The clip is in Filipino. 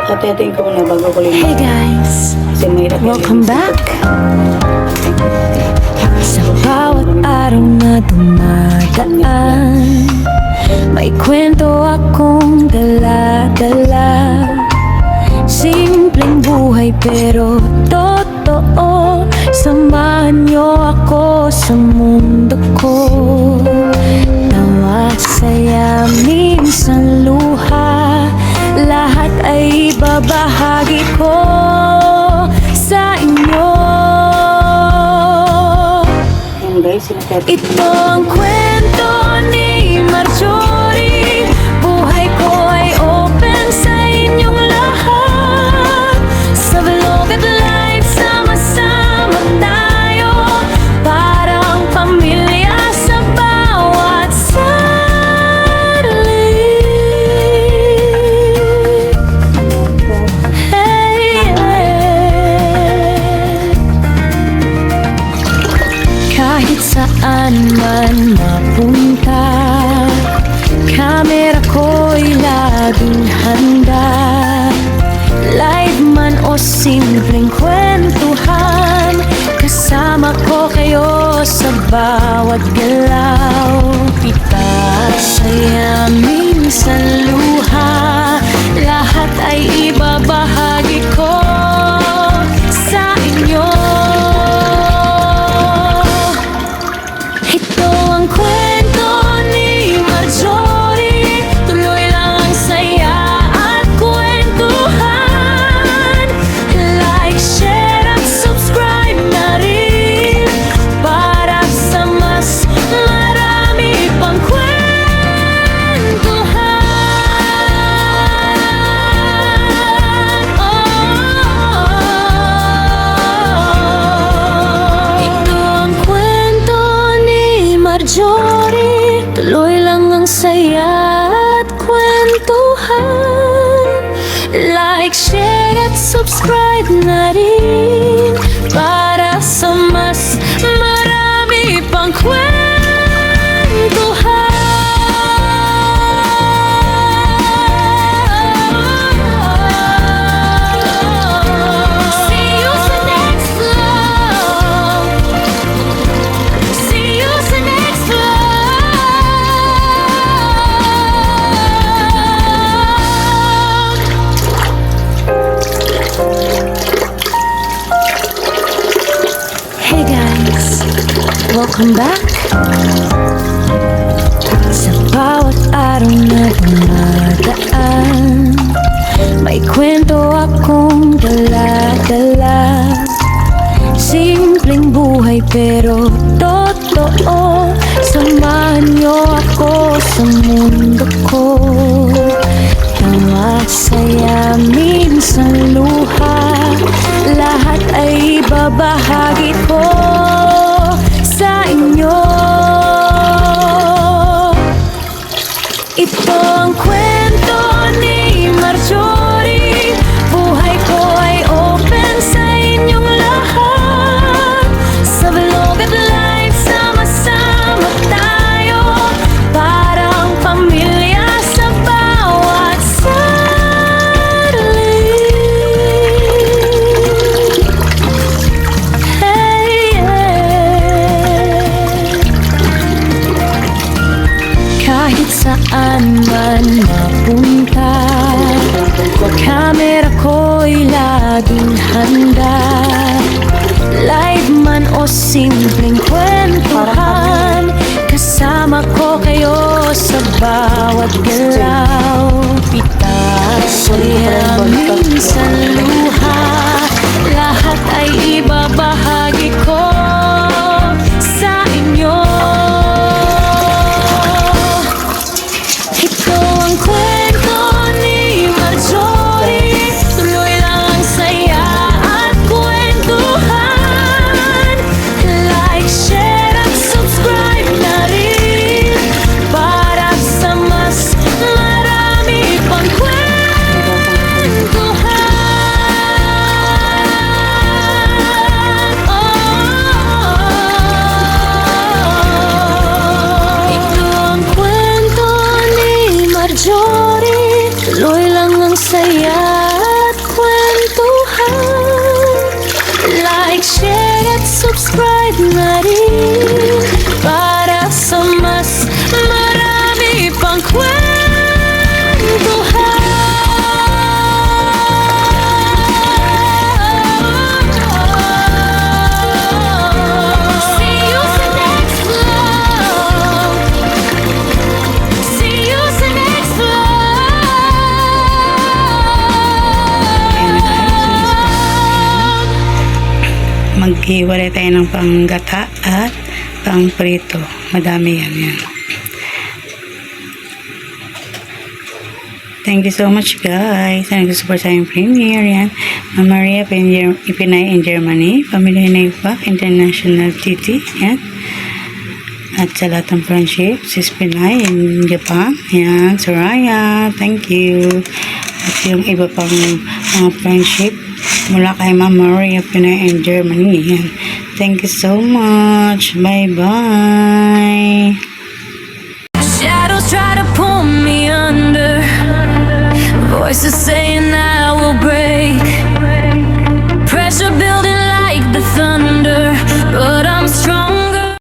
Hati-hatiin ko muna bago ko Hey guys, welcome back. Sa bawat araw na dumadaan, may kwento akong dala-dala. Simpleng buhay pero totoo. Samahan niyo ako sa mundo ko. Tawa, saya, minsan luha, lahat ay babahagi ko sa inyo. Ayan guys, Ito ang kwento ni Marjorie. Buhay ko ay open sa inyong lahat. Sa vlog at live, sama-sama tayo. Parang pamilya sa bawat sandali. Kahit saan man mapunta, kamera ko'y laging handa. Live man o simpleng kwentuhan, kasama ko kayo sa bawat galaw. Pita, saya, minsan luha, lahat ay ibabahagi ko sa inyo. Ito ang kwento ni Marjorie. Tuloy lang ang saya at kwentuhan. Like, share at subscribe na rin para sa mas marami pang kwentuhan. Ito ang kwento ni Marjorie. Tuloy lang ang saya at kwentuhan. Like, share at subscribe na rin para sa mas marami pang kwentuhan. See you sa next vlog. See you sa next vlog. Hey guys, welcome back. Sa bawat araw na dumadaan, may kwento akong dala-dala. Simpleng buhay pero totoo. Samahan niyo ako sa mundo ko. Tawa, saya, minsan luha, lahat ay babahagi ko sa inyo. Ito ang kwento ni Marjorie. Buhay ko ay open sa inyong lahat. Sa vlog at live, sama-sama tayo. Parang pamilya sa bawat sandali. Kahit saan man mapunta, kamera ko'y laging handa. Live man o simpleng kwentuhan, kasama ko kayo sa bawat galaw. Pita, saya, minsan luha, lahat ay ibabahagi ko sa inyo. Ito ang kwento ni Marjorie. Tuloy lang ang saya at kwentuhan. maghiwalay tayo ng panggata at pangprito. Madami yan. Thank you so much guys. And nag-support sa aming premiere. Yan. Ma'am Maria Ipinay in Germany. Pamilya Naipak International Titi. Yan. At sa lahat ng friendship, Sis Pinay in Japan. Yan. Soraya. Thank you. At yung iba pang mga friendship mula kay Ma'am Maria Pinay in Germany. Yan. Thank you so much. Bye-bye. Shadows try to pull me under. Voices say